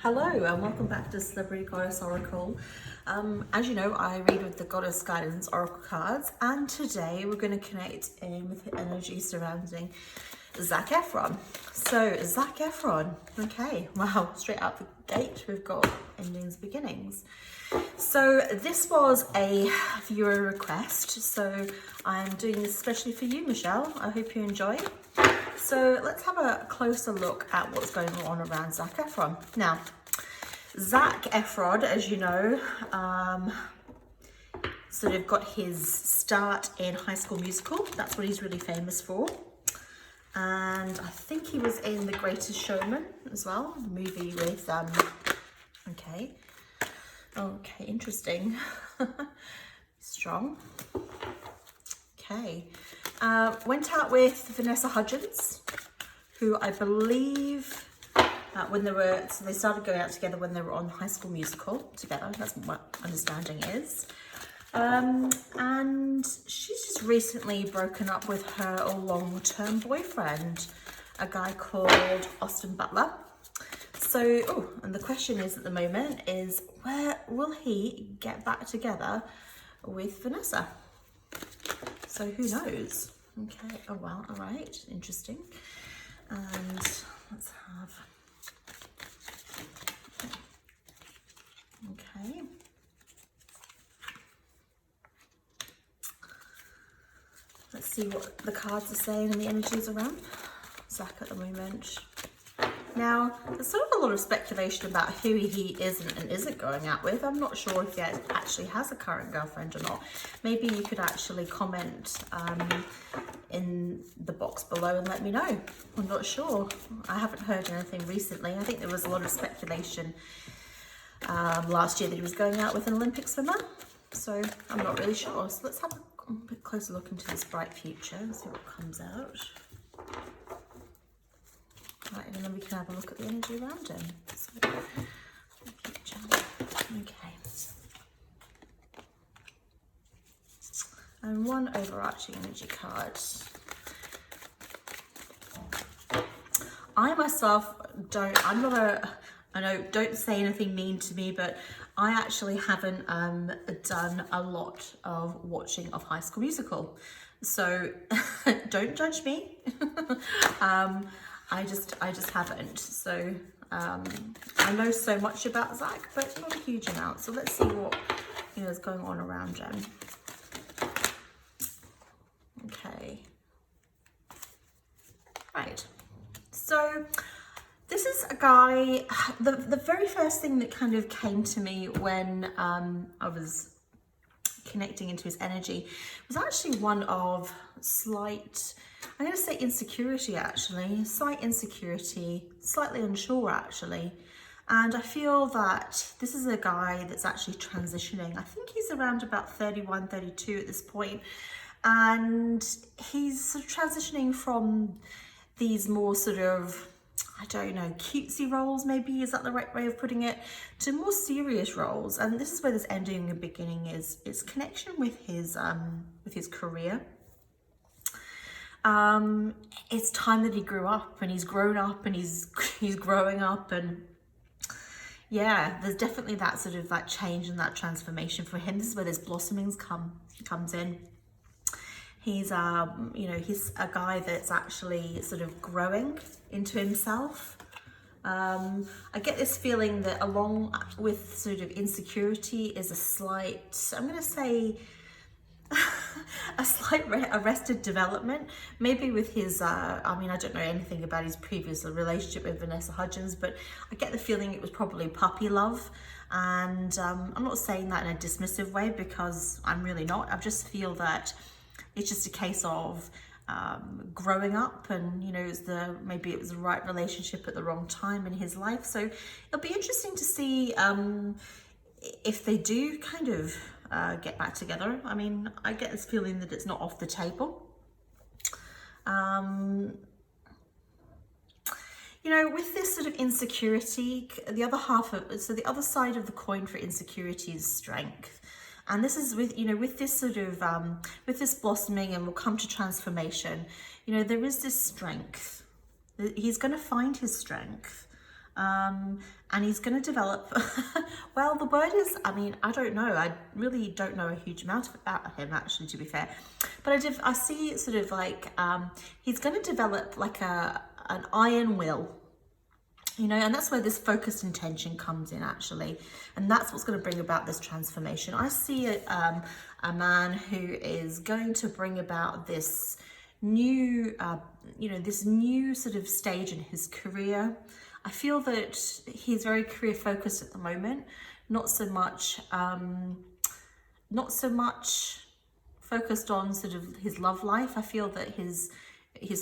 Hello and welcome back to Celebrity Goddess Oracle. As you know, I read with the Goddess Guidance Oracle cards, and today we're going to connect in with the energy surrounding Zac Efron. So, Zac Efron, okay, wow, straight out the gate, we've got endings, beginnings. So, this was a viewer request, so I'm doing this especially for you, Michelle. I hope you enjoy. So let's have a closer look at what's going on around Zac Efron. Now, Zac Efron, as you know, sort of got his start in High School Musical. That's what he's really famous for. And I think he was in The Greatest Showman as well, a movie with, okay, interesting, strong. Okay, went out with Vanessa Hudgens, who I believe when they started going out together when they were on High School Musical together. That's what my understanding is. And she's just recently broken up with her long-term boyfriend, a guy called Austin Butler. So, and the question is at the moment is, where will he get back together with Vanessa? So who knows? Okay, oh well, all right, interesting. And let's have, okay. Let's see what the cards are saying and the energies around Zac at the moment. Now, there's sort of a lot of speculation about who he isn't and isn't going out with. I'm not sure if he actually has a current girlfriend or not. Maybe you could actually comment in the box below and let me know. I'm not sure. I haven't heard anything recently. I think there was a lot of speculation last year that he was going out with an Olympic swimmer. So I'm not really sure. So let's have a bit closer look into this bright future and see what comes out. Right, and then we can have a look at the energy around him. So, okay. And one overarching energy card. I myself don't say anything mean to me, but I actually haven't done a lot of watching of High School Musical. So don't judge me. I just haven't. So I know so much about Zac, but not a huge amount. So let's see what is going on around him. Okay. Right. So this is a guy. The very first thing that kind of came to me when I was connecting into his energy was actually one of slight, I'm going to say insecurity actually, slight insecurity, slightly unsure actually. And I feel that this is a guy that's actually transitioning. I think he's around about 31, 32 at this point. And he's sort of transitioning from these more sort of, I don't know, cutesy roles maybe, is that the right way of putting it, to more serious roles. And this is where this ending and beginning is connection with his career. It's time that he grew up and he's grown up and he's growing up, and yeah, there's definitely that sort of that change and that transformation for him. This is where this blossomings comes in. He's he's a guy that's actually sort of growing into himself. I get this feeling that along with sort of insecurity is a slight, I'm going to say, a slight arrested development, maybe with his, I mean, I don't know anything about his previous relationship with Vanessa Hudgens, but I get the feeling it was probably puppy love. And I'm not saying that in a dismissive way, because I'm really not. I just feel that it's just a case of growing up, and maybe it was the right relationship at the wrong time in his life. So it'll be interesting to see if they do kind of get back together. I mean, I get this feeling that it's not off the table. With this sort of insecurity, the other side of the coin for insecurity is strength. And this is with this sort of, with this blossoming, and we'll come to transformation, there is this strength. He's going to find his strength. And he's going to develop, well, the word is, I mean, I don't know. I really don't know a huge amount about him, actually, to be fair. But I see sort of like, he's going to develop like an iron will, you know, and that's where this focused intention comes in, actually. And that's what's going to bring about this transformation. I see a man who is going to bring about this new, you know, this new sort of stage in his career. I feel that he's very career focused at the moment, not so much focused on sort of his love life. I feel that his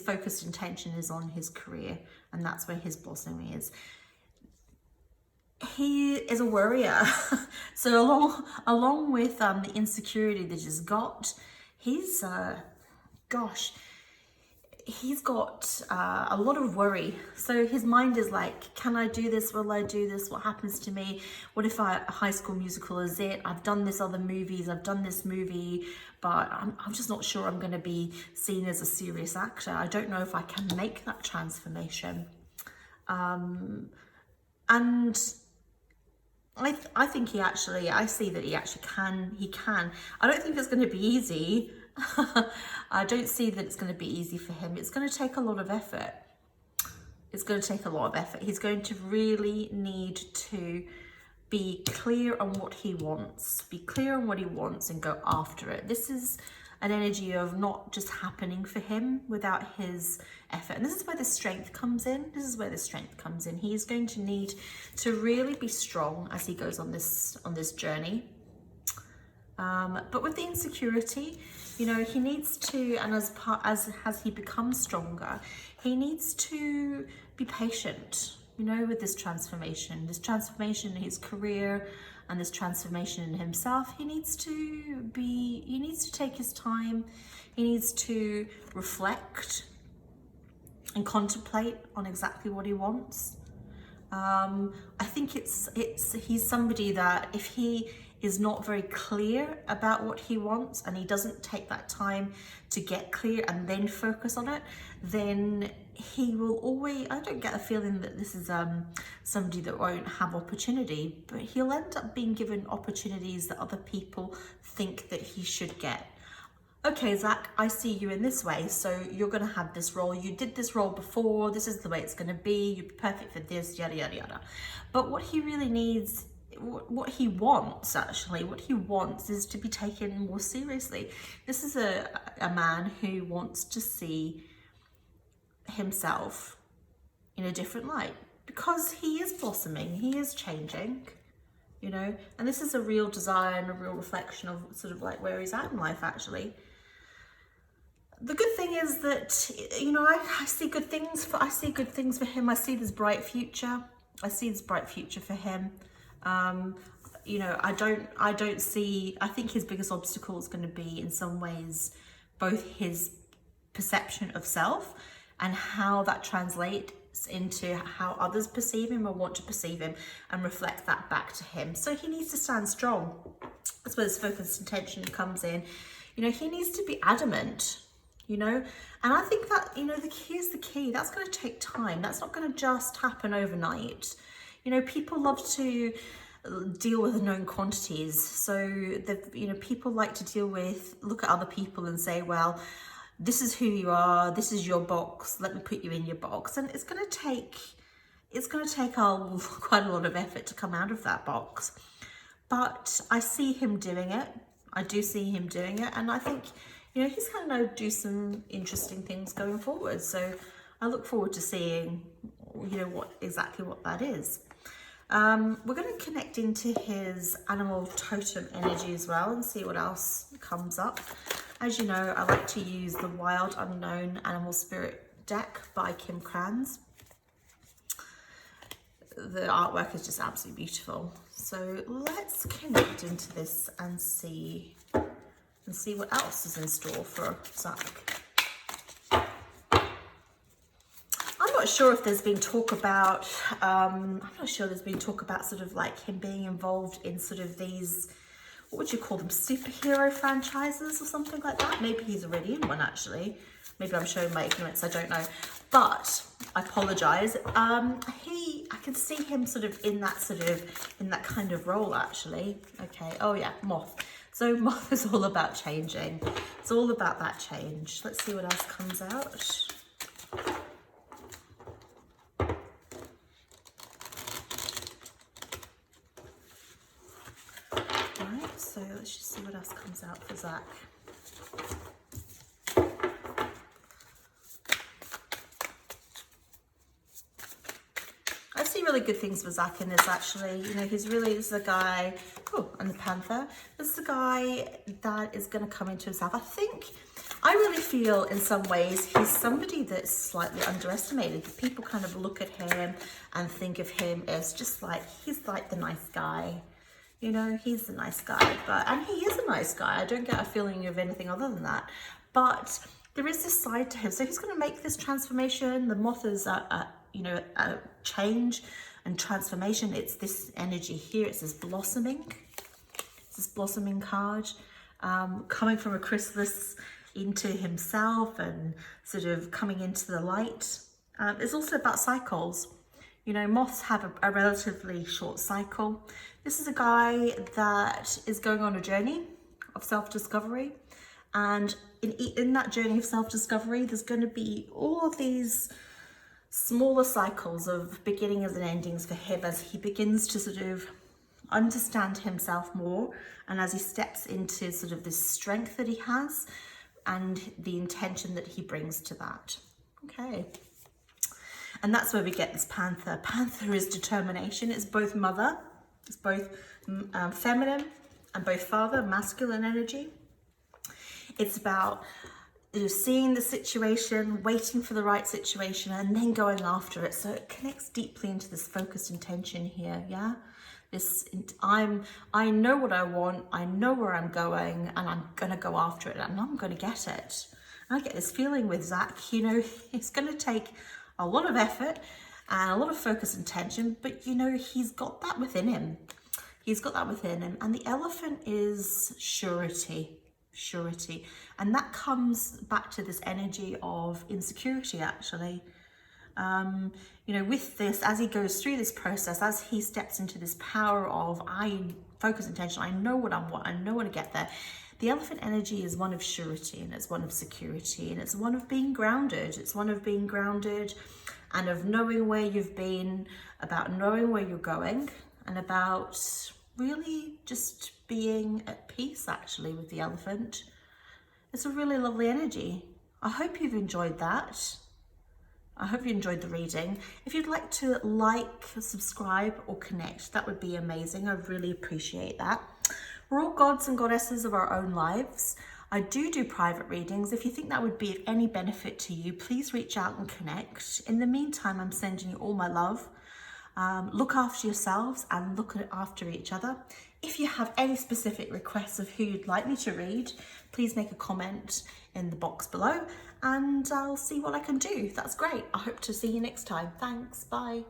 focused intention is on his career, and that's where his blossoming is. He is a warrior. So along with the insecurity that he's got, he's he's got a lot of worry. So his mind is like, can I do this? Will I do this? What happens to me? What if High School Musical is it? I've done this other movies, I've done this movie, but I'm just not sure I'm going to be seen as a serious actor. I don't know if I can make that transformation. And I think I see that he can. I don't think it's going to be easy. I don't see that it's going to be easy for him. It's going to take a lot of effort. It's going to take a lot of effort. He's going to really need to be clear on what he wants. Be clear on what he wants and go after it. This is an energy of not just happening for him without his effort. And this is where the strength comes in. This is where the strength comes in. He is going to need to really be strong as he goes on this journey. But with the insecurity, you know, he needs to, and as he becomes stronger, he needs to be patient, you know, with this transformation in his career and this transformation in himself. He needs to take his time. He needs to reflect and contemplate on exactly what he wants. I think he's somebody that if he is not very clear about what he wants and he doesn't take that time to get clear and then focus on it, then he will always, I don't get a feeling that this is somebody that won't have opportunity, but he'll end up being given opportunities that other people think that he should get. Okay, Zac, I see you in this way, so you're going to have this role. You did this role before. This is the way it's going to be. You're perfect for this, yada, yada, yada. But what he really needs, what he wants is to be taken more seriously. This is a man who wants to see himself in a different light because he is blossoming, he is changing, you know, and this is a real desire and a real reflection of sort of like where he's at in life, actually. The good thing is that, you know, I see good things for him. I see this bright future. I see this bright future for him. You know, I think his biggest obstacle is going to be in some ways both his perception of self and how that translates into how others perceive him or want to perceive him and reflect that back to him. So he needs to stand strong. That's where this focused intention comes in. You know, he needs to be adamant, you know, and I think that, you know, here's the key. That's going to take time. That's not going to just happen overnight. You know, people love to deal with known quantities. So, you know, people like to look at other people and say, well, this is who you are. This is your box. Let me put you in your box. And it's going to take quite a lot of effort to come out of that box. But I see him doing it. I do see him doing it. And I think, you know, he's going to do some interesting things going forward. So I look forward to seeing, you know, what that is. We're going to connect into his animal totem energy as well and see what else comes up. As you know, I like to use the Wild Unknown Animal Spirit deck by Kim Kranz. The artwork is just absolutely beautiful. So let's connect into this and see what else is in store for Zac. I'm not sure if there's been talk about, sort of like him being involved in sort of these, what would you call them, superhero franchises or something like that. Maybe he's already in one, actually. Maybe I'm showing my ignorance, I don't know. But I apologize. He can see him sort of in that kind of role actually. Okay, oh yeah, Moth. So Moth is all about changing. It's all about that change. Let's see what else comes out. Right, so let's just see what else comes out for Zac. I see really good things for Zac in this actually. You know, this is a guy, oh, and the Panther. This is a guy that is going to come into himself. I really feel in some ways he's somebody that's slightly underestimated. People kind of look at him and think of him as just like, he's like the nice guy. You know, he's the nice guy, and he is a nice guy. I don't get a feeling of anything other than that. But there is this side to him. So he's going to make this transformation. The Moth is a change and transformation. It's this energy here. It's this blossoming. It's this blossoming card, coming from a chrysalis into himself and sort of coming into the light. It's also about cycles. You know, moths have a relatively short cycle. This is a guy that is going on a journey of self-discovery. And in that journey of self-discovery, there's going to be all of these smaller cycles of beginnings and endings for him as he begins to sort of understand himself more, and as he steps into sort of this strength that he has and the intention that he brings to that. Okay. And that's where we get this Panther. Panther is determination. It's both mother, it's both feminine and both father, masculine energy. It's about seeing the situation, waiting for the right situation, and then going after it. So it connects deeply into this focused intention here, yeah? I know what I want, I know where I'm going, and I'm gonna go after it, and I'm gonna get it. And I get this feeling with Zac, you know, it's gonna take a lot of effort and a lot of focus and tension, but you know, he's got that within him. He's got that within him. And the elephant is surety. And that comes back to this energy of insecurity actually. You know, with this, as he goes through this process, as he steps into this power of focus intention, I know what I want, I know when to get there. The elephant energy is one of surety, and it's one of security, and it's one of being grounded. It's one of being grounded and of knowing where you've been, about knowing where you're going, and about really just being at peace actually with the elephant. It's a really lovely energy. I hope you've enjoyed that. I hope you enjoyed the reading. If you'd like to like, subscribe or connect, that would be amazing. I really appreciate that. We're all gods and goddesses of our own lives. I do private readings. If you think that would be of any benefit to you, please reach out and connect. In the meantime, I'm sending you all my love. Look after yourselves and look after each other. If you have any specific requests of who you'd like me to read, please make a comment in the box below and I'll see what I can do. That's great. I hope to see you next time. Thanks. Bye.